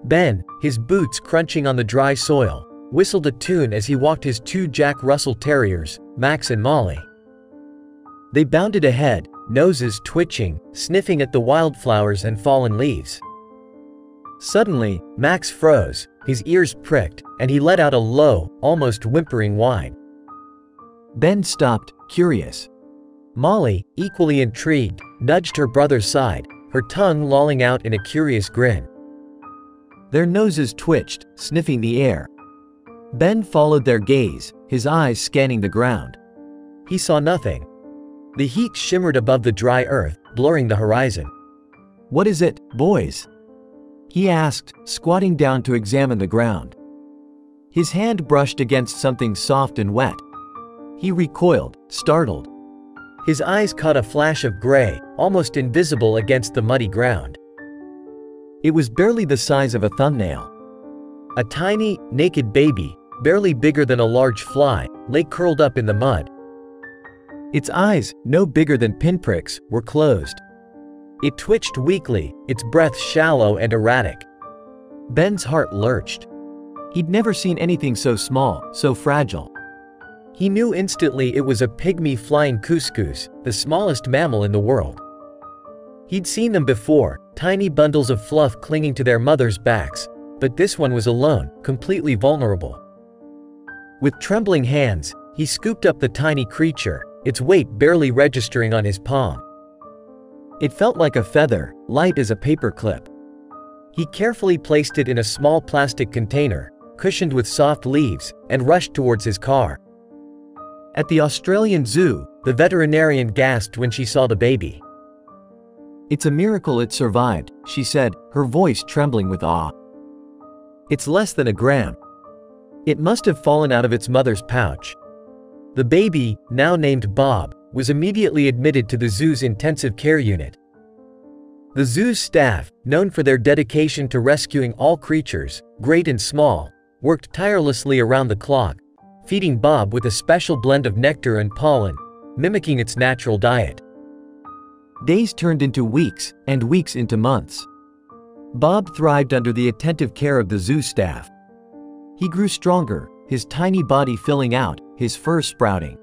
Ben, his boots crunching on the dry soil, whistled a tune as he walked his two Jack Russell Terriers, Max and Molly. They bounded ahead, noses twitching, sniffing at the wildflowers and fallen leaves. Suddenly, Max froze, his ears pricked, and he let out a low, almost whimpering whine. Ben stopped, curious. Molly, equally intrigued, nudged her brother's side, her tongue lolling out in a curious grin. Their noses twitched, sniffing the air. Ben followed their gaze, his eyes scanning the ground. He saw nothing. The heat shimmered above the dry earth, blurring the horizon. "What is it, boys?" he asked, squatting down to examine the ground. His hand brushed against something soft and wet. He recoiled, startled. His eyes caught a flash of gray, almost invisible against the muddy ground. It was barely the size of a thumbnail. A tiny, naked baby, barely bigger than a large fly, lay curled up in the mud. Its eyes, no bigger than pinpricks, were closed. It twitched weakly, its breath shallow and erratic. Ben's heart lurched. He'd never seen anything so small, so fragile. He knew instantly it was a pygmy flying cuscus, the smallest mammal in the world. He'd seen them before, tiny bundles of fluff clinging to their mothers' backs, but this one was alone, completely vulnerable. With trembling hands, he scooped up the tiny creature, its weight barely registering on his palm. It felt like a feather, light as a paperclip. He carefully placed it in a small plastic container, cushioned with soft leaves, and rushed towards his car. At the Australian Zoo, the veterinarian gasped when she saw the baby. "It's a miracle it survived," she said, her voice trembling with awe. "It's less than a gram. It must have fallen out of its mother's pouch." The baby, now named Bob, was immediately admitted to the zoo's intensive care unit. The zoo's staff, known for their dedication to rescuing all creatures, great and small, worked tirelessly around the clock, feeding Bob with a special blend of nectar and pollen, mimicking its natural diet. Days turned into weeks, and weeks into months. Bob thrived under the attentive care of the zoo staff. He grew stronger, his tiny body filling out, his fur sprouting.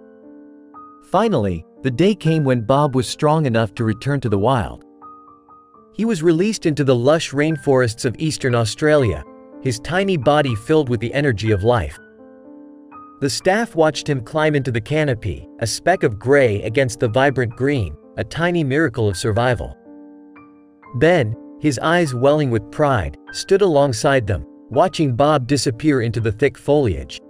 Finally, the day came when Bob was strong enough to return to the wild. He was released into the lush rainforests of eastern Australia, his tiny body filled with the energy of life. The staff watched him climb into the canopy, a speck of gray against the vibrant green, a tiny miracle of survival. Ben, his eyes welling with pride, stood alongside them, watching Bob disappear into the thick foliage.